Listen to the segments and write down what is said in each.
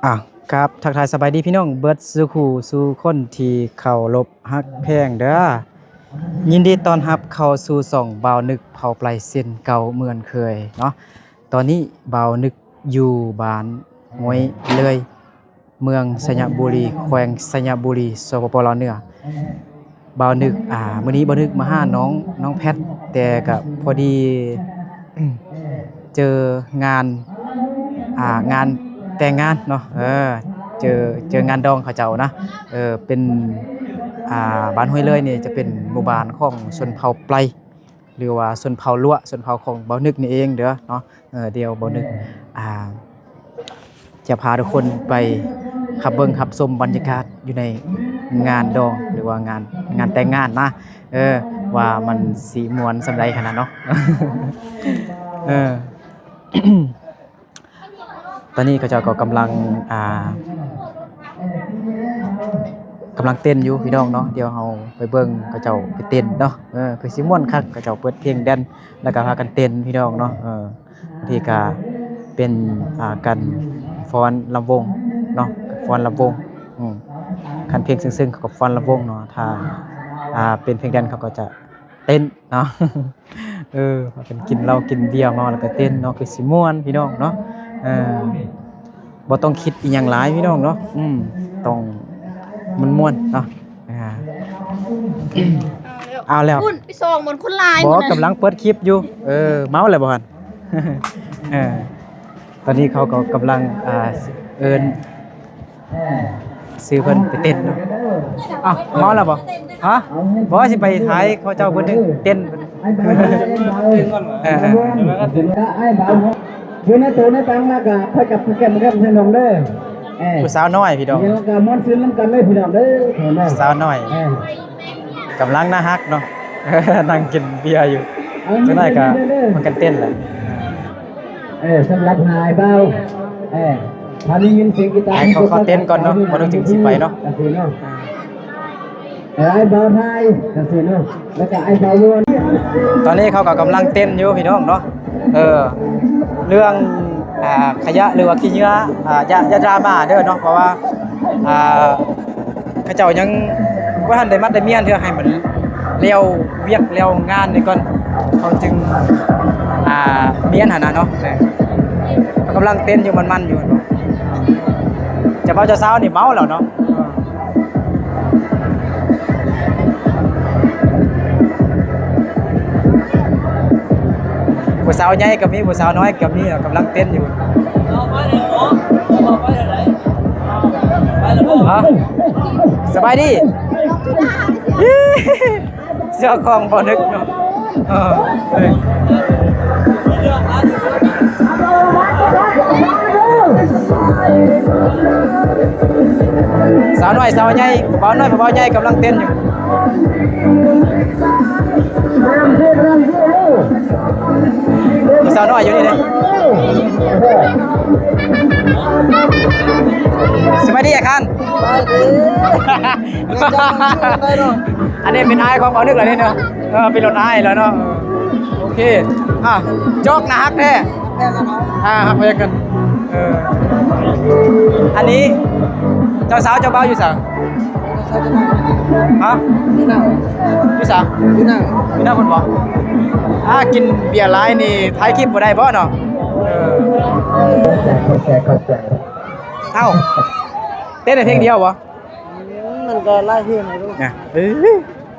ครับทักทายสบายดีพี่น้องเบิดสู่คู่สู่คนที่เข้ารบฮักแพงเด้อยินดีต้อนรับเข้าสู่ช่องบ่าวนึกเผาปลายเส้นเก่าเหมือนเคยเนาะตอนนี้บ่าวนึกอยู่บ้านห้วยเลยเมืองสระบุรีแขวงสระบุรีสปปลาวเหนือบ่าวนึกมื้อนี้บ่าวนึกมาหาน้องแพทแต่ก็พอดี เจองานงานแต่งงานเนาะเจองานดองเขาเจ้านะเป็นบ้านห้วยเลยนี่จะเป็นหมู่บ้านของชนเผ่าไพรหรือว่าชนเผ่าลั่วชนเผ่าของเบานึกนี่เองเด้อเนาะเดี๋ยวเบานึกจะพาทุกคนไปขับเบิ่งขับชมบรรยากาศอยู่ในงานดองหรือว่างานแต่งงานนะว่ามันสีมวนสำใดขนาดเนาะ ตอนนี้เขาเจ้าก็กำลังเต้นอยู่พี่น้องเนาะเดี๋ยวเราไปเบิ่งเขาเจ้าไปเต้นเนาะคือสิม่วนคักเขาเจ้าเปิดเพลงแดนแล้วก็พากันเต้นพี่น้องเนาะบางทีก็เป็นการฟ้อนลำวงเนาะฟ้อนลำวงคันเพลงซึ้งๆเขาก็ฟ้อนลำวงเนาะถ้าเป็นเพลงแดนเขาก็จะเต้นเนาะ พากันกินเหล้ากินเบียร์เมาแล้วก็เต้นเนาะคือสิม่วนพี่น้องเนาะบ่ต้องคิดอีหยังหลายพี่น้องเนาะต้องมันม่วนเนาะเอาแล้วคุณไปส่งเหมือนคนลายบ่กำลังเปิดคลิปอยู่เมาแล้วบ่หั่น ตอนนี้เขาก็กำลังเอิ้นซื้อเพิ่นไปเต้นเนาะเมาแล้วบ่ฮะบ่สิไปถ่ายเขาเจ้าเพิ่นเต้นอยู่ในตัวในตังแล้วก็ค่อยกับแก้มพี่น้องเด้อผู้สาวน้อยพี่น้องเดี๋ยวก็มอนซื้อนำกันเลยพี่น้องเด้อผู้สาวน้อยกำลังน่าฮักเนาะนั่งกินเบียร์อยู่จังได๋ก็มันกันเต้นแหละสำหรับหายเบาพอได้ยินเสียงกีตาร์ให้เขาเต้นก่อนเนาะบ่ต้องถึงสิไปเนาะไอ้เบาไทยจังซี่เนาะแล้วก็ไอ้เบาวน ตอนนี้เขาก็กำลังเต้นอยู่พี่น้องเนาะเรื่องขยะหรือว่าขี้เหงื่ออย่าดราม่าเด้อเนาะเพราะว่าเขาเจ้ายังบ่ทันได้มัดได้เมียนเทื่อให้มันเร็วเวียกเร็วงานนี่ก่อนเขาจึงเมียนหั่นน่ะเนาะเขากำลังเต้นอยู่มันๆอยู่เนาะจะเมาจะเช้านี่เมาแล้วเนาะผู้สาวใหญ่ก็มีผู้สาวน้อยก็มีกำลังเต้นอยู่สบายดีเสื้อของบ่นึกเนาะสาวน้อยสาวใหญ่บ่าวน้อยบ่าวใหญ่กำลังเต้นอยู่สาวน้อยอยู่นี่เลยสวัสดีอาคันอันนี้เป็นไอของบ่าวนึกเหรอเนี่ยเนาะเป็นรถไอแล้วเนาะโอเคจอกนะฮักแท้ฮักไปกันอันนี้เจ้าสาวเจ้าบ่าวอยู่สั่งฮะอยู่สั่งอยู่หน้าคนบอกกินเบียร์ไลน์นี่ถ่ายคลิปบ่ได้บ่เนาะเอ้าเต้นในเพลงเดียวบ่มันก็ไล่เพลงให้ลูกนะ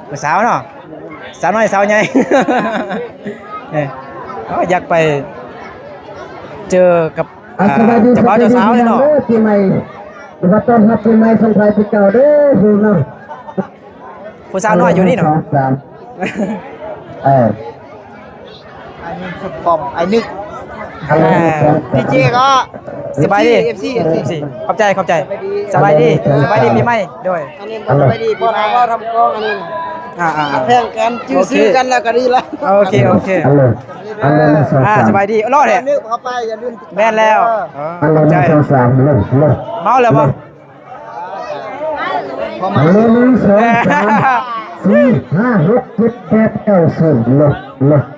ผู้สาวเนาะสาวน้อยสาวใหญ่ อยากไปเจอกับเจ้าบ่าวเจ้าสาวเลยเนาะปีใหม่รับต้อนรับปีใหม่สงท้ายปีเก่าเด้อพี่น้องผู้สาวน้อยอยู่นี่เนาะไอ้นี่สุดปอมไอ้นึกดีเจก็สบายดี FC ขอบใจสบายดีปีใหม่ด้วยอันนี้สบายดีปีใหม่ก็ทำกล้องอันนี้แพงกันซื้อกันแล้วก็ดีแล้วโอเคสบายดีรอดแท้นึกเข้าไปอย่าลืมแม่นแล้วขอบใจเมาแล้วบ่1 2 3 4 5 6 7 8 9 10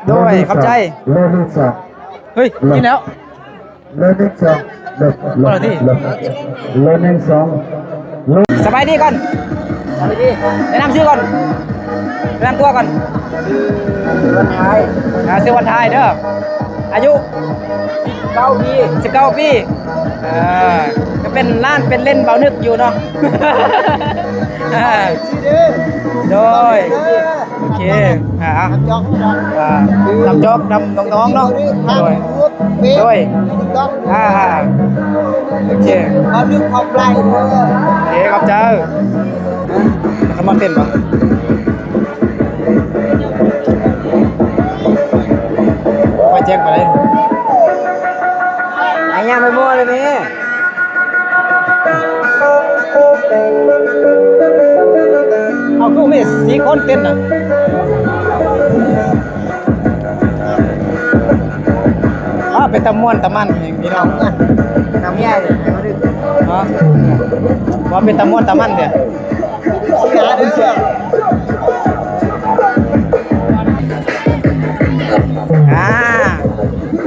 โดยขอบใจ โลนึงสอง เฮ้ยกินแล้ว โลนึงสองโล คนละที่ โลนึงสองโล สบายดีก่อนสบายดีแนะนำชื่อก่อนแนะนำตัวก่อน วันท้าย ชื่อวันไทยเด้ออายุ 9 ปี 19 ปีก็เป็นล้านเป็นเล่นเบานึกอยู่เนาะ ชื่อเด้อ โดยโอเคจอกจอก นำจอกนำน้องๆเนาะ ทาง โดย รูปเฟซ โดย ต้อง โอเค เอาดึกออกไลน์เด้อ โอเคครับเจ้าเขามาเต้นปะไปแจ้งไปเลย ไอ้ยังไม่มั่วเลยแม่ เอาคือไม่สีคนเต้นน่ะเป็นตะม่วนตะมันอย่างพี่น้อง น้ำใหญ่เลยเอาดึก ว่าเป็นตะม่วนตะมันเด้อ เสียเด้อ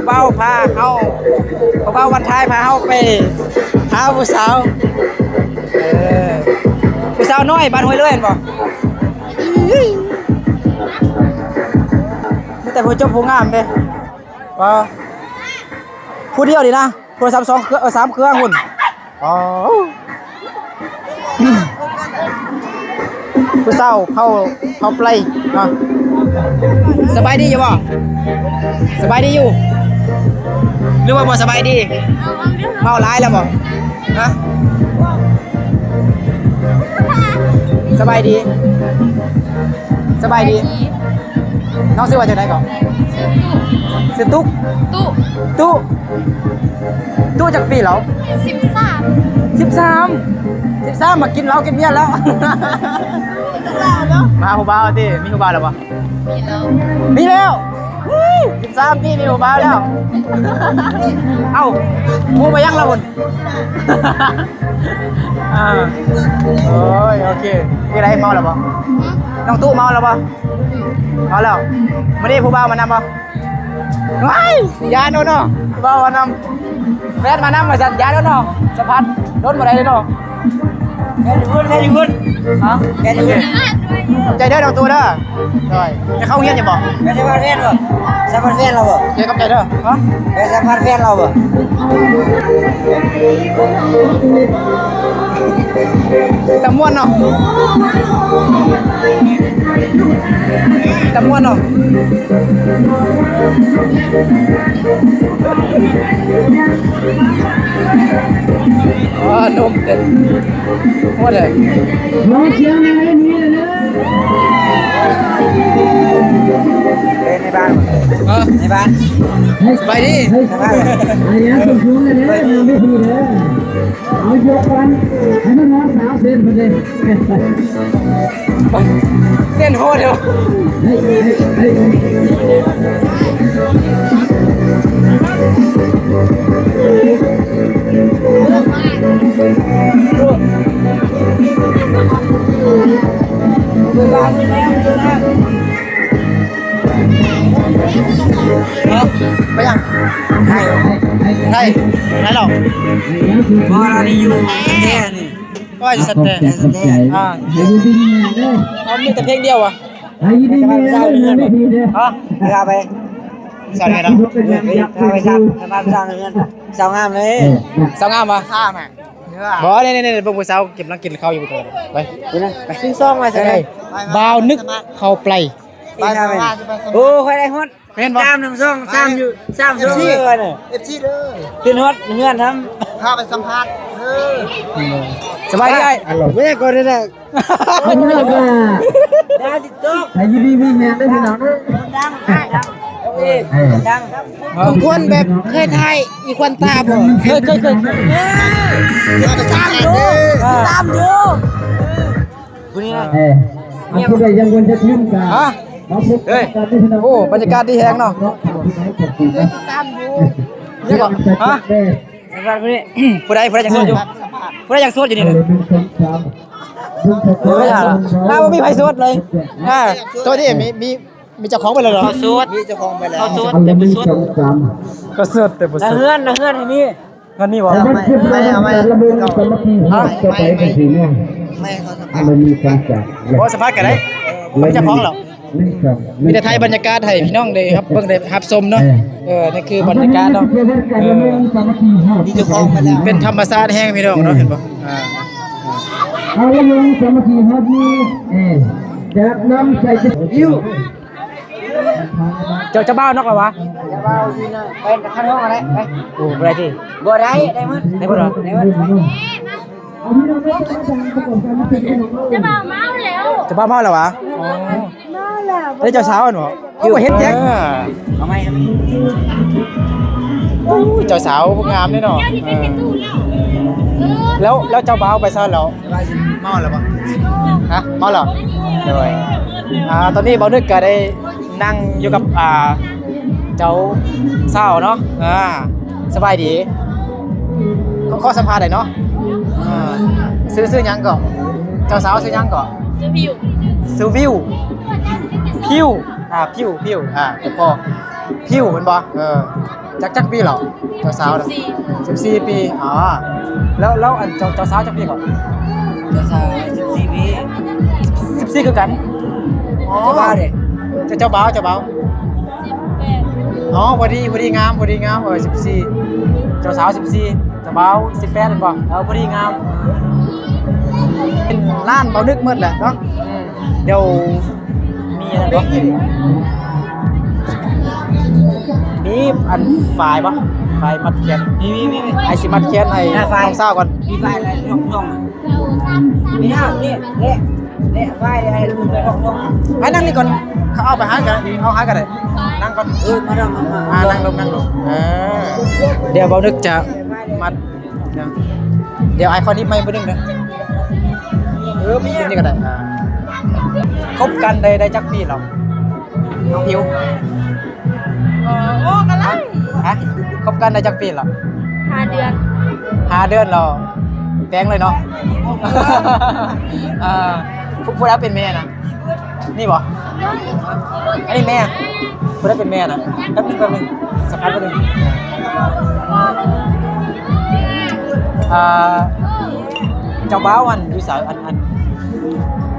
เบ้าพาเฮาเบ้าวันท้ายพาเฮาไปหาผู้สาวผู้สาวน้อยบ้านห้วยเลื่อนบ่มีแต่ผู้จบผู้งามเด้บ่ผู้เดียวดีนะโทรศัพท์2เครื่อง3เครื่องหุ่นอ๋อผู้สาวเผาไพลเนาะสบายดีอยู่บ่สบายดีอยู่หรือว่าบ่สบายดีเมาหลายแล้วบ่ฮะสบายดีสบายดีน้องชื่อว่าจังได๋ก่อนชื่อตุ๊ก ตู้ ตุ๊จักปีแล้ว 13 13มากินเหล้ากินเบียร์แล้วมาฮู้บ่าวติมีฮู้บ่าวแล้วบ่ มีแล้ว มีแล้ว13ปีมีฮู้บ่าวแล้วเอ้าฮู้ไปยังล่ะพุ่น โอ้ยโอเคมีอะไรเมาแล้วบ่น้องตู้เมาแล้วบ่เมาแล้วมื้อนี้ผู้บ่าวมานำบ่ว้ายยาโนเนาะผู้บ่าวมานำแฟนมานำว่าซั่นยาโนเนาะสะพัดรถบ่ได้เด้อเนาะแม่อยู่พุ่นฮะแม่อยู่พุ่นใจเด้อน้องตู้เด้อได้จะเข้าเฮียนอย่าบ่ ไปสมัครเรียนบ่สมัครเรียนเราบ่ เดี๋ยวกับใจเด้อฮะ ไปสมัครเรียนเราบ่ ตะม่วนเนาะตะม่วนเนาะนมเต็มหมดเลย เป็นในบ้านบ่ในบ้าน สบายดี สบาย อันนี้สุดยอดเลยนะไม่ดีเลยเอายกกันให้มันนอนสาวเส้นไปเลย เต้นโหดเดียว เฮ้ยเฮ้ยเฮ้ย ไปยังไทยหรอ บ่เรานี่อยู่แน่นี่ ก็จะสเตย์ แน่ ให้ดีดีเด้อ เขามีแต่เพลงเดียวอ่ะ ให้ดีดีเด้อไม่ดีเด้อ ฮะ พาไป สอนไงนะ พาไปซ้ำพาไปซ้ำเงินสาวงามเลย สาวงามปะ ข้ามอ่ะเนื้อ บอกเนี่ยพวกผู้สาวเก็บนังกินข้าวอยู่ตัวไป ไปซื้อซองมาซะเลย บ่าวนึกเข้าไป ไปทำไมโอ้ค่อยได้ฮอด เป็นบ่ 3 1 2 3อยู่3ช่วงเลยน่ะ FC เด้อขึ้นฮอดเฮือนทำพาไปสัมภาษณ์สบายดีไอ้ ไม่ได้ก่อนได้ คนนี้ก็ ดาติดต๊อก ให้ดีดีมีแม่ได้พี่น้องนะ ดังดัง ของคนแบบเคยทายอีควันตาบ่เคย ตามดูคุณนี่นะ เอ้ยอันที่ได้ยังวันจะทิ้งกัน ฮะ เฮ้ย โอ้บรรยากาศดีแฮงเนาะ ตามดู นี่บ่ฮะ สำหรับคุณนี่ ผู้ใดอยากโสดอยู่ผู้ใดอยากโสดอยู่นี่เลยบ่มีไผโสดเลยตัวนี้มี มีเจ้าของไปแล้วเหรอ เขาสูดมีเจ้าของไปแล้วเขาสูด อัน แต่ ละ ไม่ มี สูด สองสาม ก็เสิร์ฟแต่บ่ ละ เสิร์ฟ เฮือนให้มี เงินมีบ่ เอาไม่ไม่ไม่ระเบิดสามัคคีหัวต่อไปเป็นสีม่วง ไม่เขาสัม อั ภาน ษ ละ ณ์ มีความจัด บ่สัมภาษณ์กันได้มีเจ้าของเหรอมีแต่ไทยบรรยากาศให้พี่น้องได้ครับเบิ่งได้รับชมเนาะนี่คือบรรยากาศเนาะ มีเจ้าของไปแล้ว เป็นธรรมชาติแห้งพี่น้องเนาะเห็นบ่อ่า เอาละมึงสามัคคีหัวนี้จากน้ำใส่จะยิ้ว เจ้าบ้าวนอกแล้ววะ อย่าเบาอยู่นะไปข้างห้องอะไรไป โอ้บ่ได้ติ บ่ได้ได้มั้ย ได้บ่เหรอ ได้มั้ย จะมาเมาแล้ว เจ้าบ้าวเมาแล้ววะอ๋อ เมาแล้ว ได้เจ้าสาวอันบ่โอ้เฮ็ดแจ็ค เอาไหม โอ้เจ้าสาวผู้งามแน่เนาะ เจ้าที่เป็นตู้แล้วแล้วเจ้าบ่าวไปซะแล้ว เมาแล้วบ่ ฮะเมาแล้วเลยตอนนี้บ่าวนึกก็ได้นั่งอยู่กับเจ้าสาวเนาะสบายดีขอสัมภาษณ์ได้เนาะซื้อหยังก่อนเจ้าสาวซื้อหยังก่อน ซื้อผิว ซื้อวิวพิวพิวแต่พอพิวมันบ่จักปีเหรอเจ้าสาวน่ะ14 ปีแล้วอันเจ้าสาวจักปีก่อน เจ้าสาว14 ปี 14คือกัน เจ้าบ่าวเด้ เจ้าบ่าวอ๋อพอดีงาม14เจ้าสาว14เจ้าบ่าว18เป็นบ่พอดีงามเป็นร้านเบานึกหมดแหละเนาะเดี๋ยวมีอะไรบ้างมีอันฝ่ายปะฝ่ายมัดแขนมีไอสิมัดแขนไอ้น้องสาวก่อน มีไฟอะไรน้องมีห้านี่เละไฟอะไรลูกเลยน้อง ไอ้นั่งนี่ก่อนเขาเอาไปหากันเอาหากันเลยนั่งก่อน มาดองมา นั่งลงเดี๋ยวเบานึกจะมัดเดี๋ยวไอคอนนี้ไม่เบานึกนะมีนี่ก็ได้คบกันได้จักปีหรอน้องผิว โอ้กันเลย ฮะคบกันได้จักปีหรอ 5 เดือน 5 เดือนเราแตงเลยเนาะผู้รับเป็นแม่นะนี่บ่อันนี้แม่ผู้รับเป็นแม่นะแป๊บนึงสักพักนึงเจ้าบ้าวอันอยู่สายอัน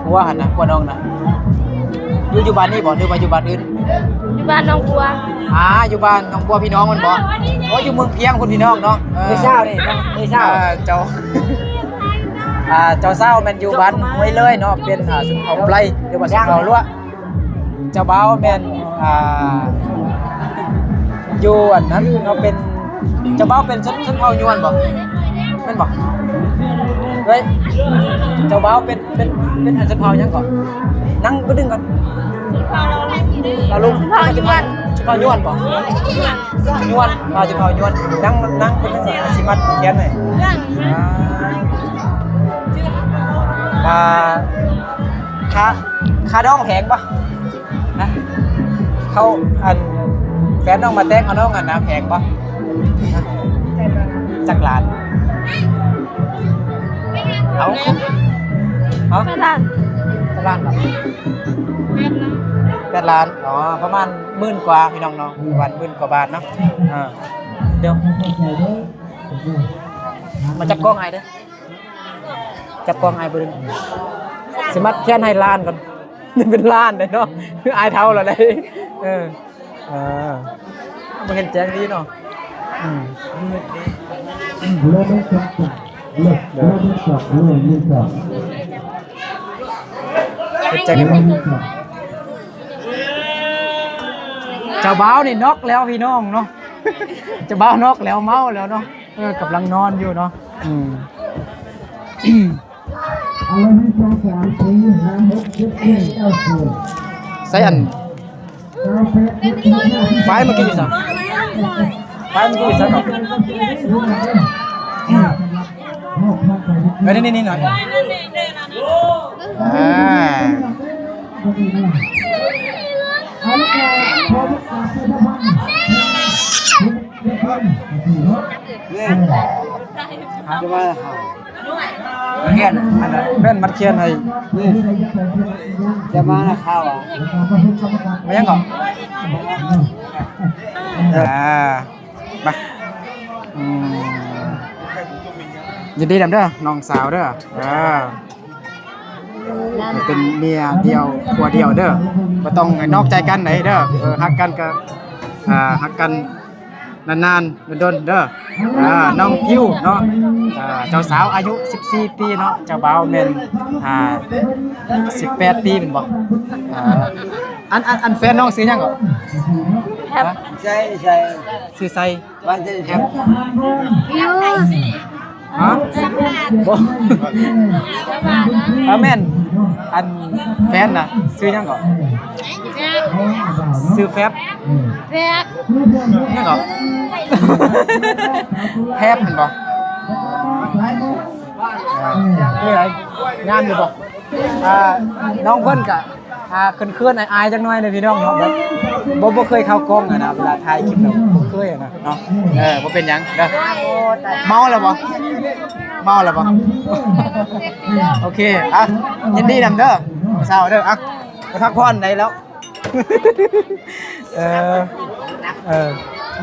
ผัวหันนะผัวน้องนะอยู่บ้านนี่บ่หรือว่าอยู่บ้านอื่น อยู่บ้านน้องบัว อยู่บ้านน้องบัวพี่น้องมันบ่อยู่เมืองเพียงคุณพี่น้องเนาะ ไม่เศร้านี่ไม่เศร้า เจ้าเจ้าเศร้าแม่นอยู่บ้านห้วยเลยเนาะเป็นสุนทรไพรหรือว่าสุนทรลั่วเจ้าบ่าวแม่นอยู่อันนั้นเนาะเป็นเจ้าบ่าวเป็นชนเผ่ายวนบ่แม่นบ่เฮ้ยเจ้าบ่าวเป็นอันชนเผ่าหยังก่อนนั่งบ่ดึงก่อนเราลุง พ่ออยู่บ้าน ชนเผ่ายวนบ่ยวนชนเผ่ายวนนั่งเป็นสิมัดแขนหน่อยค่าดองแพงปะนะเขาอันแฟนน้องมาแต่งเอาน้องอันนะแพงปะจักรล้านเอา ไปร้าน จักรล้านเหรอ8 ล้านประมาณ10,000 กว่าพี่น้องเนาะวัน10,000 กว่าบาทเนาะเดี๋ยวมาจับกล้องไอ้เด้อจับกล้องไอ้บ่ดึงสมัครแค่ให้ล้านก่อนนี่เป็นล้านเลยเนาะคืออายเท่าแล้วเลยมันเห็นแจ้งดีเนาะ เลิกไม่จบเลิกไม่จบเลิกไม่จบ แจ้งเจ้าบ่าวนี่น็อกแล้วพี่น้องเนาะเจ้าบ่าวน็อกแล้วเมาแล้วเนาะกำลังนอนอยู่เนาะ เอาละมีสองสามสี่ห้าหกเจ็ดแปดเก้าสิบ ใส่อันไฟเมื่อกี้อยู่ซะไฟเมื่อกี้อยู่ซะก่อนนี่หน่อยเอาละครับพอมาตัดไปทั้งวัน จะว่า เขียนอันนั้น แฟนมัดเขียนให้ จะมาข้าวอ่ะ มายังก่อนมายินดีนำเด้อน้องสาวเด้อเป็นเมียเดียวผัวเดียวเด้อบ่ต้องนอกใจกันไหนเด้อฮักกันก็ฮักกันนานๆดนๆเด้อน้องพิวเนาะเจ้าสาวอายุ14ปีเนาะเจ้าบ่าวแม่น18ปีแม่นบ่อันแฟนน้องซื้อหยังก่อน แฮป ใช่ ซื้อไซ บ้านจะแฮป ยู ฮะบ่แม่นอันแฟนน่ะซื้อหยังก่อนซื้อแฟบ แฟบ หยังก่อนแฟบเห็นบ่นี่ไรงานอยู่บ่น้องเพิ่นก็เคลื่อนๆอายๆจังน้อยเลยพี่น้องเนาะบ่เคยเข้ากล้องอะนะเวลาถ่ายคลิปแล้วบ่เคยอะนะเนาะบ่เป็นหยังเด้อเมาแล้วบ่โอเคยินดีนำเด้อสาวเด้อไปพักผ่อนได้แล้ว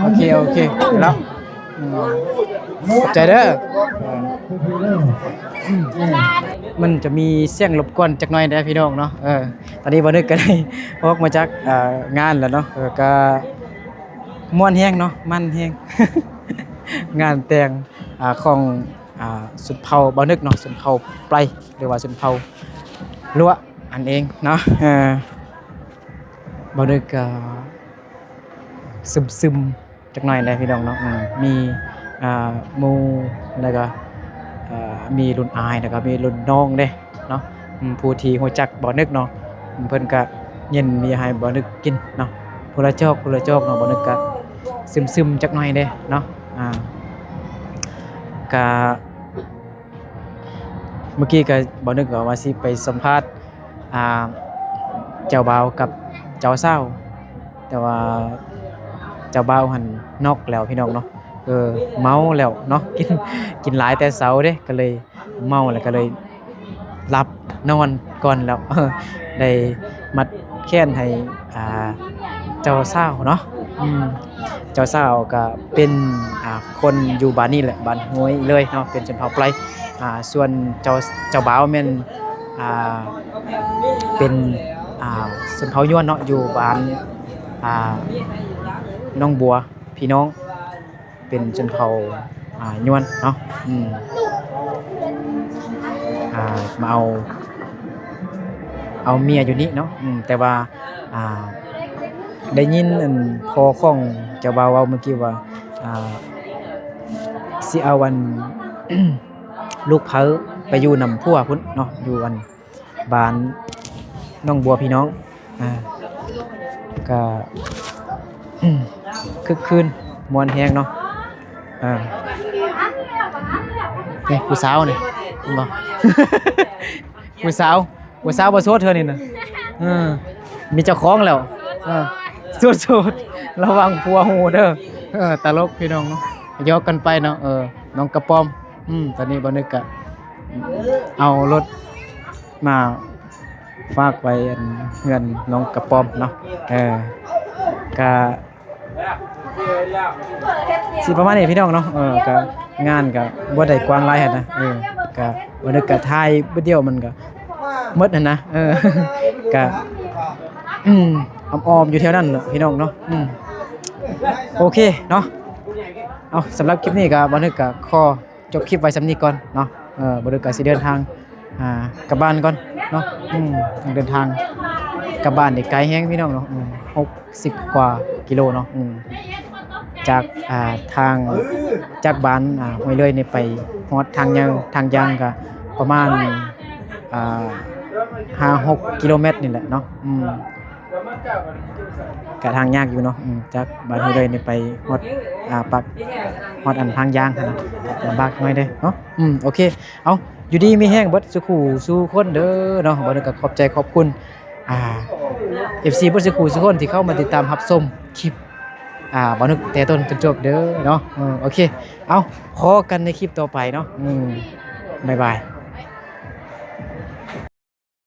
โอเคแล้วขอบใจเด้อมันจะมีเสียงรบกวนจักหน่อยนะพี่น้องเนาะตอนนี้บ่นึกก็ได้ออกมาจากงานแล้วเนาะก็ม่วนแฮงเนาะมันแฮง งานแต่งของสุนเผาบ่นึกเนาะสุนเผาไพรหรือว่าสุนเผาลัวอันเองเนาะบ่นึกก็ซึมๆจักหน่อยนะพี่น้องเนาะมีหมู่แล้วก็มีรุ่นอายแล้วก็มีรุ่นน้องเด้เนาะผู้ที่ฮู้จักบ่นึกเนาะเพิ่นก็เย็นมีให้บ่นึกกินเนาะผู้ละจอกเนาะบ่นึกก็ซึมๆจักหน่อยเด้เนาะก็เมื่อกี้ก็บ่นึกว่าสิไปสัมภาษณ์เจ้าบ่าวกับเจ้าสาวแต่ว่าเจ้าบ่าวหั่นนอกแล้วพี่น้องเนาะเมาแล้วเนาะกินหลายแต่เช้าเด้ก็เลยเมาแล้วก็เลยหลับนอนก่อนแล้วได้มัดแขนให้เจ้าสาวเนาะเจ้าสาวก็เป็นคนอยู่บ้านนี่แหละบ้านห้วยเลยเนาะเป็นชนเผ่าไพรส่วนเจ้าบ่าวแม่นเป็นชนเผ่ายวนเนาะอยู่บ้านน้องบัวพี่น้องเป็นชนเผ่ายวนเนาะมาเอาเมียอยู่นี่เนาะแต่ว่าได้ยินพอของเจ้าบ่าวเว้าเมื่อกี้ว่าสิเอาวัน ลูกเผาไปอยู่นำผัวพุ่นเนาะอยู่อันบ้านน้องบัวพี่น้องก็คึกคืนมวนแฮงเนาะนี่ผู้สาวนี่เห็นบ่ ผู้สาวบ่โสดเธอนี่น่ะมีเจ้าของแล้วโสดระวังผัวหูเด้อตลกพี่น้องเนาะยอกกันไปเนาะน้องกระป๋อมตอนนี้บ่นึกก็เอารถมาฝากไว้เฮือนน้องกระป๋อมเนาะก็สิประมาณนี้พี่น้องเนาะก็งานก็บ่ได้กว้างหลายหั่นนะก็บ่นึกก็ถ่ายบ่เดียวมันก็หมดหั่นนะก็อ้อมๆอยู่แถวนั้นเนาะพี่น้องเนาะโอเคเนาะเอาสำหรับคลิปนี้ก็บ่นึกก็ขอจบคลิปไว้ส่ำนี้ก่อนเนาะบ่นึกก็สิเดินทางกลับบ้านก่อนเนาะต้องเดินทางกลับบ้านนี่ไกลแฮงพี่น้องเนาะ60 กว่ากิโลเนาะจากทางจากบ้านห้วยเลยนี่ไปฮอดทางยางก็ประมาณ5-6 กิโลเมตรนี่แหละเนาะก็ทางยากอยู่เนาะจากบ้านห้วยเลยนี่ไปฮอดปักฮอดอันทางยางนะลำบากหน่อยเด้เนาะโอเคเอาอยู่ดีมีแห้งเบิดสู่คนเด้อเนาะบ่ได้ก็ขอบใจขอบคุณFC เบิดสู่คนที่เข้ามาติดตามรับชมคลิปบ่นึกแต่ต้นจนจบเด้อเนาะโอเคเอาพอกันในคลิปต่อไปเนาะบ๊ายบาย